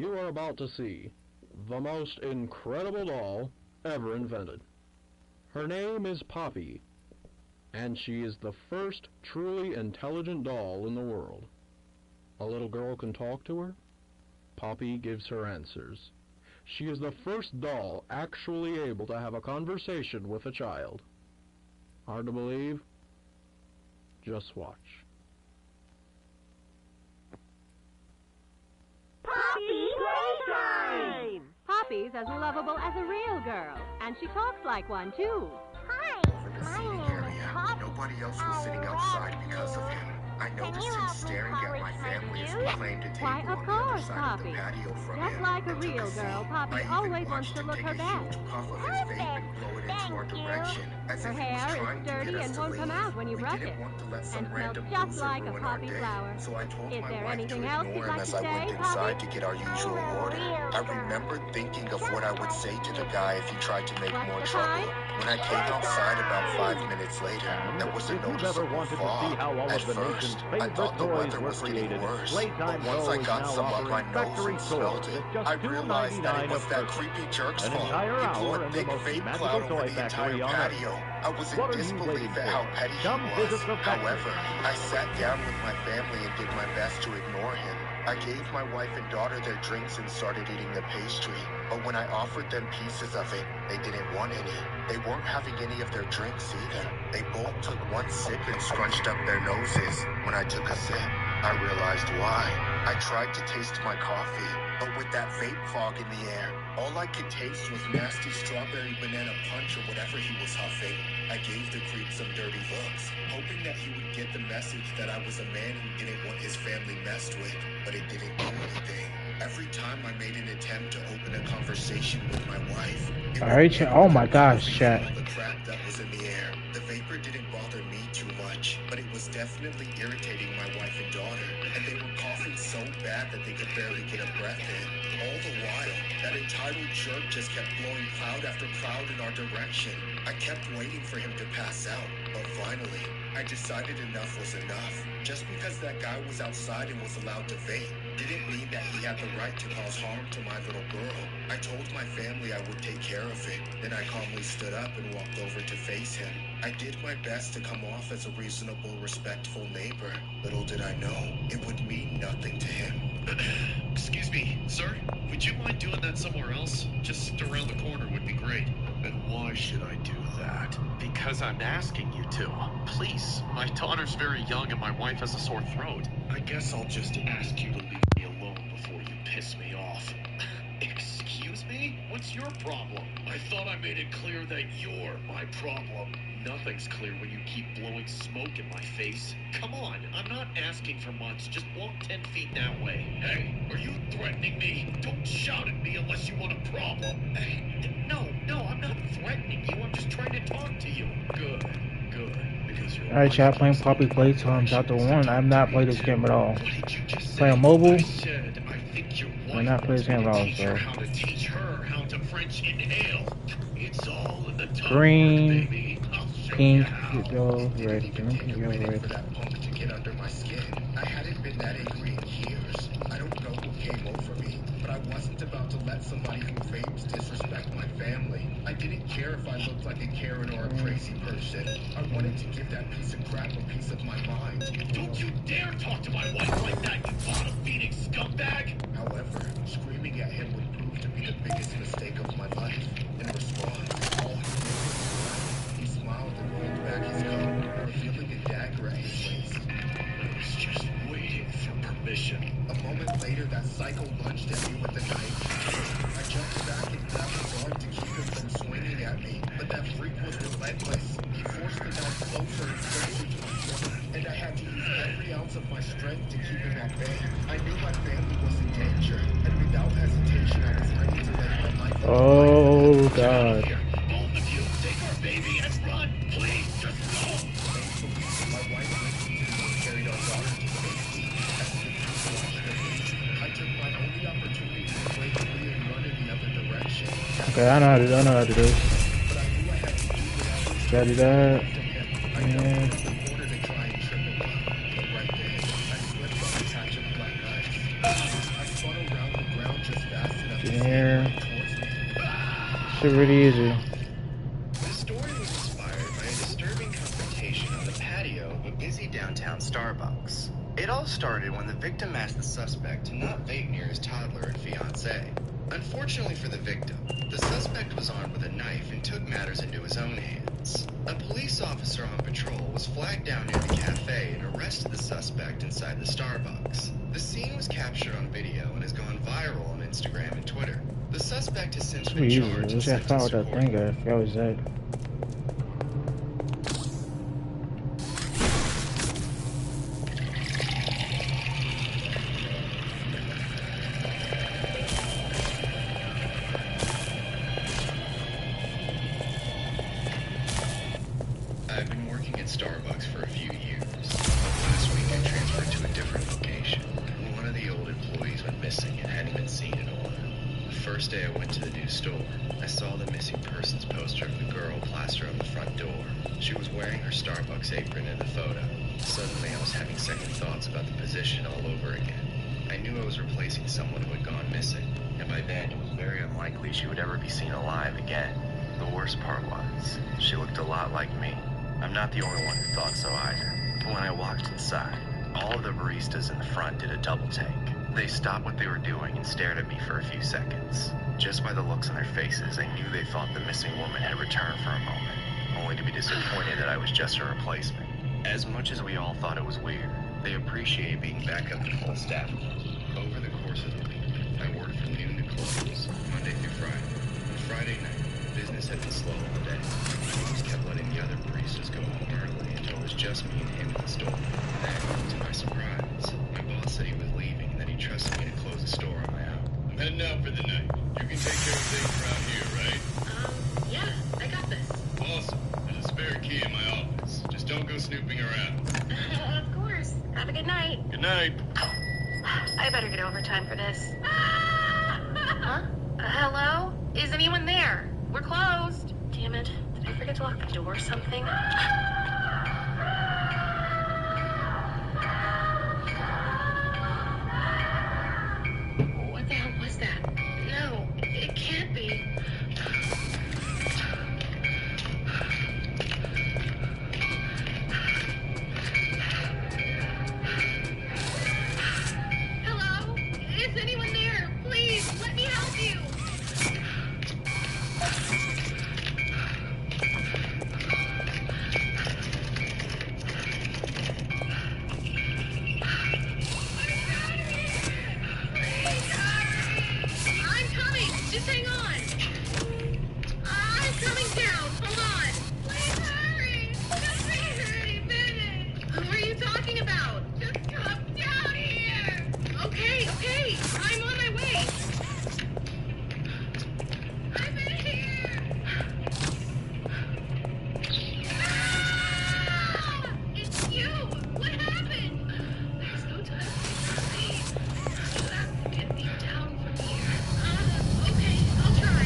You are about to see the most incredible doll ever invented. Her name is Poppy, and she is the first truly intelligent doll in the world. A little girl can talk to her. Poppy gives her answers. She is the first doll actually able to have a conversation with a child. Hard to believe? Just watch. Poppy Playtime! Poppy's as lovable as a real girl, and she talks like one, too. Hi, Over the my seating name is area, Poppy. nobody else was sitting outside because of him. I noticed him help me staring at my polish my family as shoes? we claimed a table Why, of on the other course, side Poppy. of the patio from Just him. like a and took real seat. girl, Poppy I even always wants watched to him look take her a best. huge puff of his vape and blow it into our Thank you. direction, as Her if he was hair is trying to sturdy get us and to won't leave. come out when you We brush didn't it, want to let some and smells random just loser like a ruin our poppy day, flower. so I told Is my there wife to anything else ignore you'd him like as to I went say, inside Poppy? to get our usual I'm a order. real I girl. remember thinking of what I would say to the guy if he tried to make What's more the trouble. time? When I came outside about 5 minutes later, there was a If you've ever noticeable wanted to fog. see how all At of the nation's first, I favorite thought the toys weather were was getting created, worse, Playtime but once I Go is got now some up my offering nose factory and toys smelled it, at just I realized that it $2.99 was a that person. creepy jerk's An fault. entire He hour blew a in the big most vape magical cloud over toy the factory entire on Earth. patio. I was in What are you disbelief waiting at for? how petty he Come was. visit the factory. However, I sat down with my family and did my best to ignore him. I gave my wife and daughter their drinks and started eating the pastry. But when I offered them pieces of it, they didn't want any. They weren't having any of their drinks either. They both took one sip and scrunched up their noses. When I took a sip, I realized why. I tried to taste my coffee, but with that vape fog in the air, all I could taste was nasty strawberry banana punch or whatever he was huffing. I gave the creep some dirty looks, hoping that he would get the message that I was a man who didn't want his family messed with, but it didn't do anything. Every time I made an attempt to open a conversation with my wife, it Alright, would oh my end gosh, with chat. all the crap that was in the air. The vapor didn't bother me too much, but it was definitely irritating my wife and daughter, and they were coughing so bad that they could barely get a breath in. All the while, that entitled jerk just kept blowing cloud after cloud in our direction. I kept waiting for him to pass out, but finally, I decided enough was enough. Just because that guy was outside and was allowed to vape didn't mean that he had the right to cause harm to my little girl. I told my family I would take care of it. Then I calmly stood up and walked over to face him. I did my best to come off as a reasonable, respectful neighbor. Little did I know, it would mean nothing to him. Excuse me, sir? Would you mind doing that somewhere else? Just around the corner would be great. And why should I do that? Because I'm asking you to. Please, my daughter's very young and my wife has a sore throat. I guess I'll just ask you to leave me alone before you piss me off. Excuse me? What's your problem? I thought I made it clear that you're my problem. Nothing's clear when you keep blowing smoke in my face. Come on, I'm not asking for much. Just walk 10 feet that way. Hey, are you threatening me? Don't shout at me unless you want a problem. Hey, no, I'm not threatening you. I'm just trying to talk to you. Good. Because you're Alright, chat, playing Poppy Playtime Chapter 1. I have not played this game at all. Playing mobile. I said I think your I wife not play this game at all, teach her so. how to teach her how to French inhale. It's all in the tongue, Green, baby. I'll show pink, you how. yellow, It red, didn't even green, take a yellow, minute for red. that punk to get under my skin. I hadn't been that angry in years. I don't know what came over me, but I wasn't about to let somebody who vapes disrespect my family. I didn't care if I looked like a Karen or a crazy person. I wanted to give that piece of crap a piece of my mind. Don't you dare talk to my wife like that, you bottom-feeding scumbag! However, screaming at him would prove to be the biggest mistake of my life. In response, all he did was smile. He smiled and pulled back his coat, revealing a dagger at his waist. I was just waiting for permission. A moment later, that psycho lunged at me with the knife. I jumped back and grabbed the guard to keep him from swinging at me, but that freak was relentless. He forced the knife closer and closer to my throat, and I had to use every ounce of my strength to keep him at bay. I knew my family was in danger, and without hesitation, I was ready to lay my life on the line. Oh god. Here, both of you, take our baby and run! Please, just go! Thankfully, my wife listened to me and carried our daughter to safety. As the police watched the breach, I took my only opportunity to break free and run in the other direction. Okay, I know how to do But I knew I had to do without Try to do that. I Yeah. ducked in the corner to try and trip him up, but right then, I slipped on a patch of black ice. I spun around the ground just in here. Shit really easy. The story was inspired by a disturbing confrontation on the patio of a busy downtown Starbucks. It all started when the victim asked the suspect to not vape near his toddler and fiancée. Unfortunately for the victim, the suspect was armed with a knife and took matters into his own hands. A police officer on patrol was flagged down near the cafe and arrested the suspect inside the Starbucks. The scene was captured on video and has gone viral on Instagram and Twitter. The suspect has since been Easy. charged I and wish I sentenced found to that court. thing. I forgot what was that. I've been working at Starbucks for a few years. Last week I transferred to a different location. One of the old employees went missing and hadn't been seen in a while. The first day I went to the new store, I saw the missing persons poster of the girl plastered on the front door. She was wearing her Starbucks apron in the photo. Suddenly I was having second thoughts about the position all over again. I knew I was replacing someone who had gone missing, and by then it was very unlikely she would ever be seen alive again. The worst part was, she looked a lot like me. I'm not the only one who thought so either. But when I walked inside, all of the baristas in the front did a double take. They stopped what they were doing and stared at me for a few seconds. Just by the looks on their faces, I knew they thought the missing woman had returned for a moment, only to be disappointed that I was just her replacement. As much as we all thought it was weird, they appreciated being back up to full staff. Over the course of the week, I worked from noon to close, Monday through Friday. On Friday night, business had been slow all day. I just kept letting the other baristas go home early until it was just me and him in the store. Then, to my surprise, my boss said he was leaving and that he trusted me to close the store on my own. I'm heading out for the night. You can take care of things around here, right? Yeah, I got this. Awesome. There's a spare key in my office. Just don't go snooping around. Of course. Have a good night. Good night. I better get overtime for this. Huh? Hello? Is anyone there? We're closed. Damn it. Did I forget to lock the door or something? What the hell was that? No, it can't be. Hello? Is anyone there? Please, let me help you. I'm coming. Just hang on. I'm coming down. Hold on. Please hurry. Just be here any minute. Who are you talking about? Just come down here. Okay, okay. I'm on my way. I'm in here. Ah! It's you. What happened? There's no time to leave. You have to get me down from here. Okay, I'll try.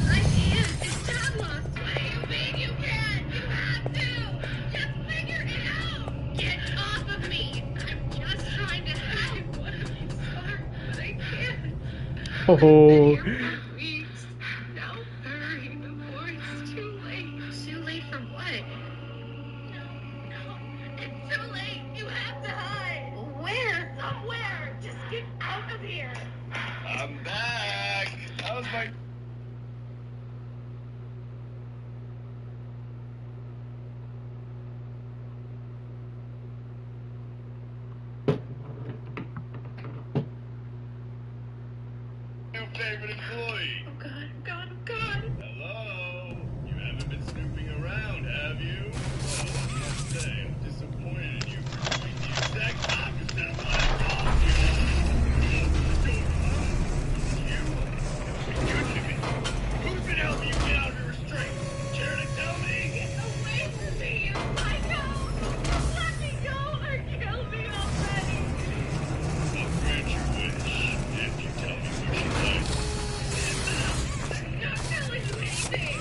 I can't. It's padlocked. What do you mean you can't? You have to. Just figure it out. Get off of me. I'm just trying to help. What am I sorry, but I can't. Oh, I've been here for weeks. Now hurry before it's too late. Too late for what? No, it's too late. You have to hide. Where? Somewhere. Just get out of here. I'm back. How's my... New favorite employee. Oh God, oh God, oh God. Hello? You haven't been snooping around, have you? Well, I must say, I'm disappointed in you for doing the exact opposite of what I told you. Open the door, huh? You? You to me. Who's been helping you get out of your restraints? Care to tell me? Get away from me, you psycho! Let me go or kill me already. I'll grant your wish if you tell me who she was. I'm not telling you anything.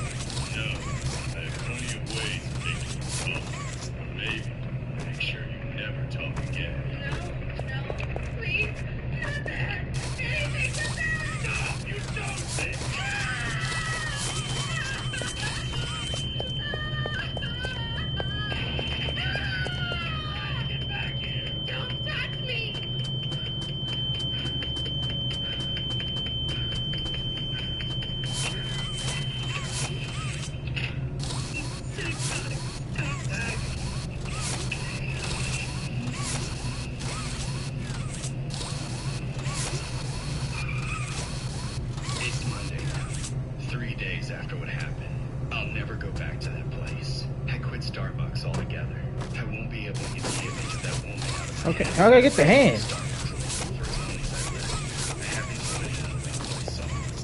No, I have plenty of ways to make you talk. Or maybe make sure you never talk again. No, please, not that. Anything but that. Okay, how do I get the hand?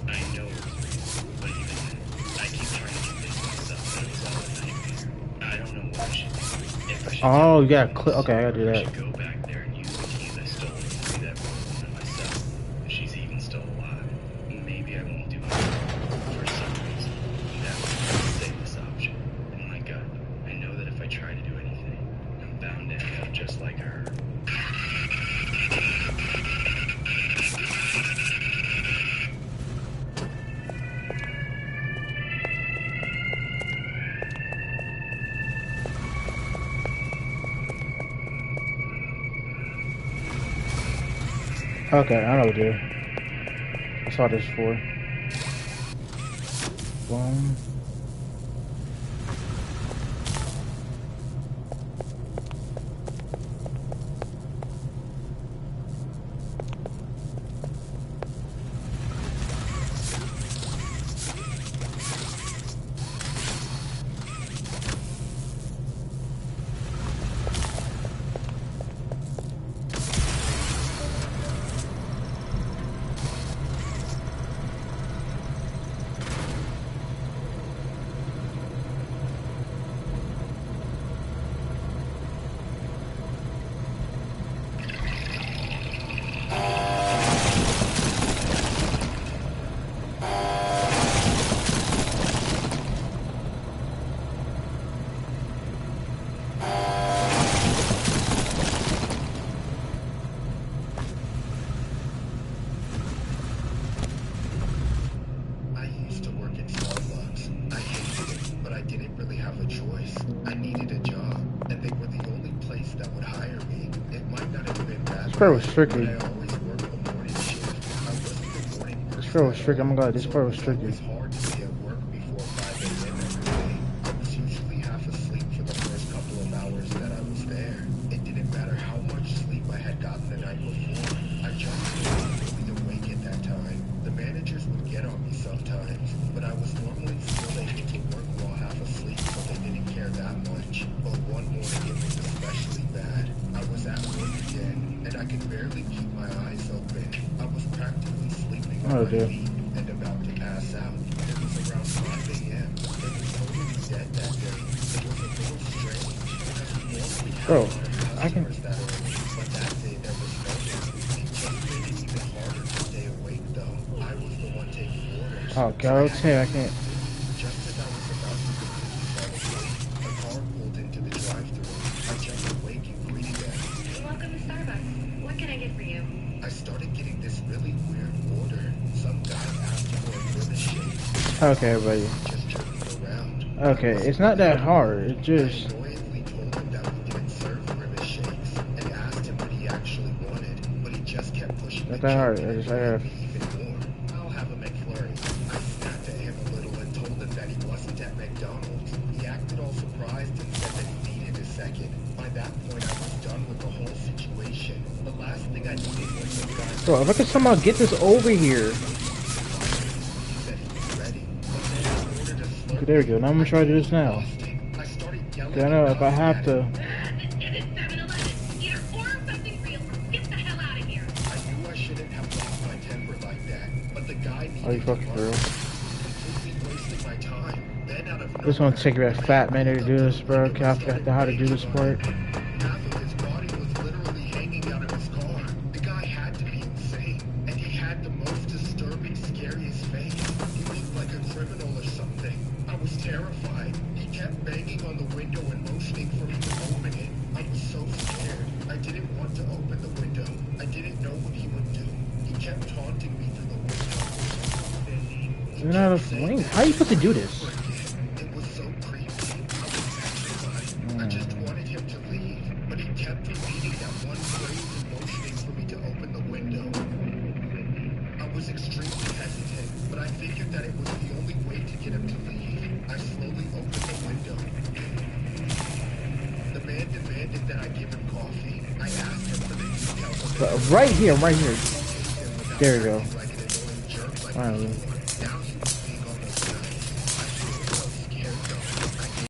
I know it's real, but even then, I keep trying to convince myself that it was all a nightmare. I don't know what I should do. If I should Oh, you gotta click. Okay, I gotta do I that. should go back there and use the keys I stole and free that poor woman myself. If she's even still alive, maybe I won't do it. For some reason, that was the safest option. In my gut, I know that if I try to do anything, I'm bound to end up just like her. Okay, I know what to do. I saw this before. Boom. I used to work at Starbucks. I hated it, but I didn't really have a choice. I needed a job, and they were the only place that would hire me. It might not have been that This part was great, tricky. but I always worked the morning shift. I wasn't the morning person. This part was tricky. Oh my god, this part was tricky. It was hard to be at work before 5 a.m. every day. I was usually half asleep for the first couple of hours that I was there. It didn't matter how much sleep I had gotten the night before. I just wasn't fully awake at that time. The managers would get on me sometimes, but I was normally still able to work while half asleep, so they didn't care that much. But one morning it was especially bad. I was at work again, and I could barely keep my eyes open. I was practically sleeping on Oh, my dear. feet and about to pass out. It was around 5 a.m. It was totally dead that day. It was a little strange, because we normally have Bro, a lot of I can- customers that early, but that day there was no one. It just made it even harder to stay awake, though. I was the one taking orders. Oh god, okay, I can't. Just as I was about to completely fall asleep, a car pulled into the drive-thru. I jumped awake and greeted them. Welcome to Starbucks. What can I get for you? I started getting this really weird order. Some guy asked for a grimace shake. Okay, everybody. Just turned around. Okay, it's not that hard. It I just. annoyingly told him that we didn't serve grimace shakes and asked him what he actually wanted, but he just kept pushing Not the that hard. chicken I and just begging have. me even more. I'll have a McFlurry. I snapped at him a little and told him that he wasn't at McDonald's. He acted all surprised and said that he needed a second. By that point, I was done with the whole situation. The last thing I needed was some guy Bro, if I could somehow get this over here. said he was ready. But then he ordered a Slurpee. Okay, there we go. Now I'm gonna try to do this now. I started yelling. Okay, I know if I and have cussing to. It is 7-Eleven. Either or something real. Get the hell out of here. I knew I shouldn't have lost my temper like that, but the guy needed Are you to fucking learn. for real? Completely wasting my time. Then out of This one's nowhere, taking a fat minute to do this, bro. Okay, I forgot how to do this part. half of his body was literally hanging out of his car. The guy had to be insane, and he had the most disturbing, scariest face. He looked like a criminal or something. I was terrified. He kept banging on the window and motioning for me to open it. I was so scared. I didn't want to open the window. I didn't know what he would do. He kept taunting me through the window. You're not a flame. How are you supposed to do this? It was so creepy. I was petrified. I just wanted him to leave, but he kept repeating that one phrase and motioning for me to open the window. I was extremely hesitant, but I figured that it was the only way to get him to leave. I slowly opened the window. The man demanded that I give him coffee. I asked him for the details of it. Right here, right here. There we go. Like an annoying jerk like Finally. before. Now he was being almost nice. I feel so scared though. I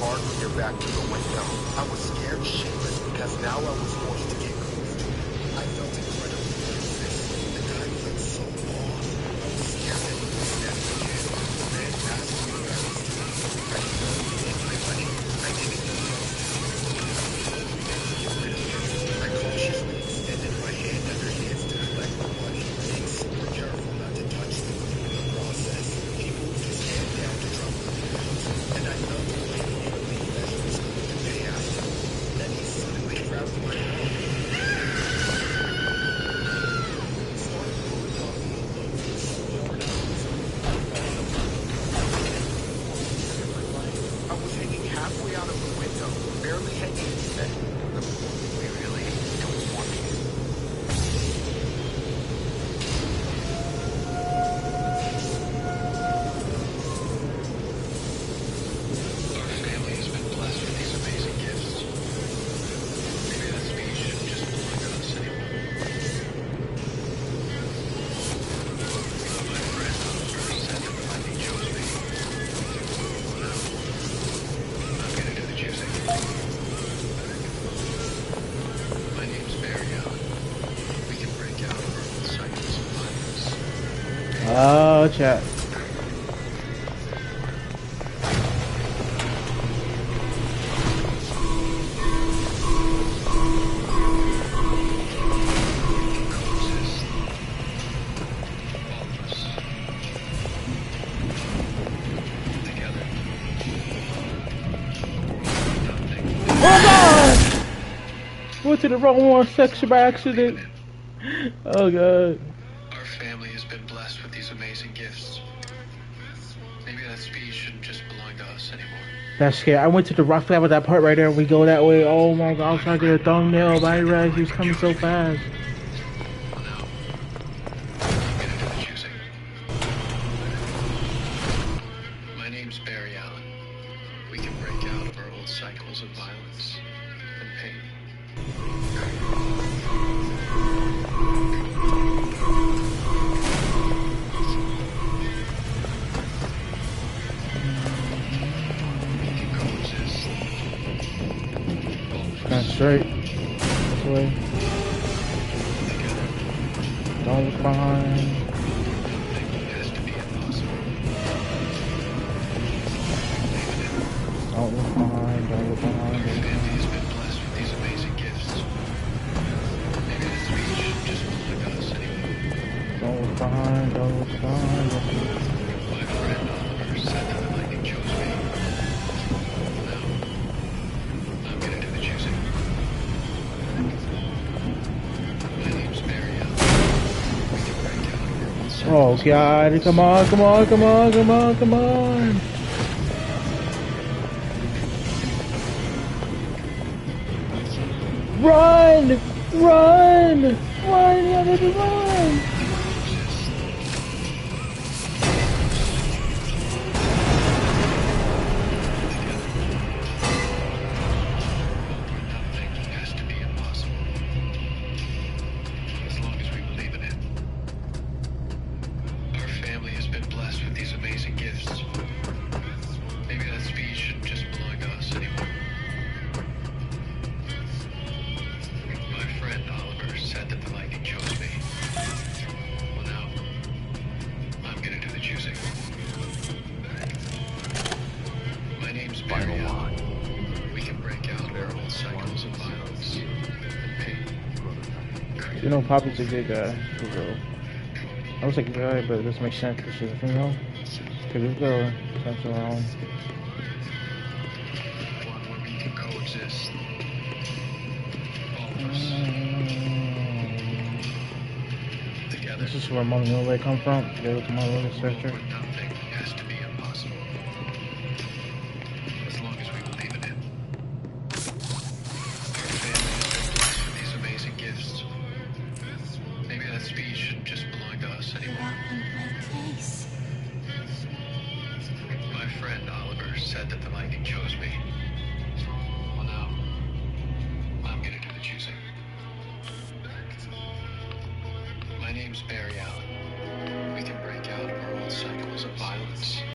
hard with your back to the window. I was scared shitless because now I was forced to get close to you. I felt incredibly nervous. The time felt so long. I was scared that he would snap again. The man asked me what I was doing. I didn't know he did my money. I didn't know he was doing it. He told me not to get rid of him. I cautiously extended my hand under his to collect the money, being super careful not to touch them. In the process, he moved his hand down to drop the bills, and I felt a weight of relief that he was going to pay after. Then he suddenly grabbed my arm. He started pulling off the envelope so hard I was I was hanging halfway out of the window, barely hanging in bed. We really don't want you. Our family has been blessed with these amazing gifts. Maybe that speech shouldn't just belong to us anymore. My friend Oliver said that the lightning chose me. Well, I'm gonna do the choosing. My name's Barry Allen. We can break out of our old cycles of violence. Oh, chat. Coexist. All of us. Together. Nothing. Oh God! Went to the wrong one section by accident. Oh God. Our family has been blessed with these amazing gifts. Maybe that speech shouldn't just belong to us anymore. That's scary. I went to the rock flat with that part right there. We go that way. Oh my God! I was trying to get a thumbnail, but I didn't realize he was coming so fast. Well, now, I'm gonna do the choosing. My name's Barry Allen. We can break out of our old cycles of violence and pain. We can coexist. All of That's us. straight. This way. Together. Don't look behind. Nothing has to be impossible. Don't look behind. Don't look Our behind. family has been blessed with these amazing gifts. Maybe that speech shouldn't just belong to us anymore. Don't look behind. Don't look behind. My friend Oliver said that the lightning chose me. Now, I'm gonna do the choosing. My name's Barry Allen. We can break out of our old cycles. Oh God! Come on! Come on! Come on! Come on! Come on! Run! Run! Run! You have to run! Nothing has to be impossible. As long as we believe in it. Our family has been blessed with these amazing gifts. Maybe that speech shouldn't just belong to us anymore. My friend Oliver said that the lightning chose me. Well, now, I'm gonna do the choosing. My name's Barry Allen. We can break out of our old cycles of violence and pain. You know, Poppy's a good guy. For real. I was like a guy, but it doesn't make sense because she's a female. Cause this girl, something wrong. One where we can coexist. All of us. Together. This is where Mommy Nole come from. Go to my little sister. Where nothing has to be impossible. As long as we believe in it. Our family has been blessed with these amazing gifts. Maybe that speech shouldn't just belong to us anymore. My friend Oliver said that the lightning chose me.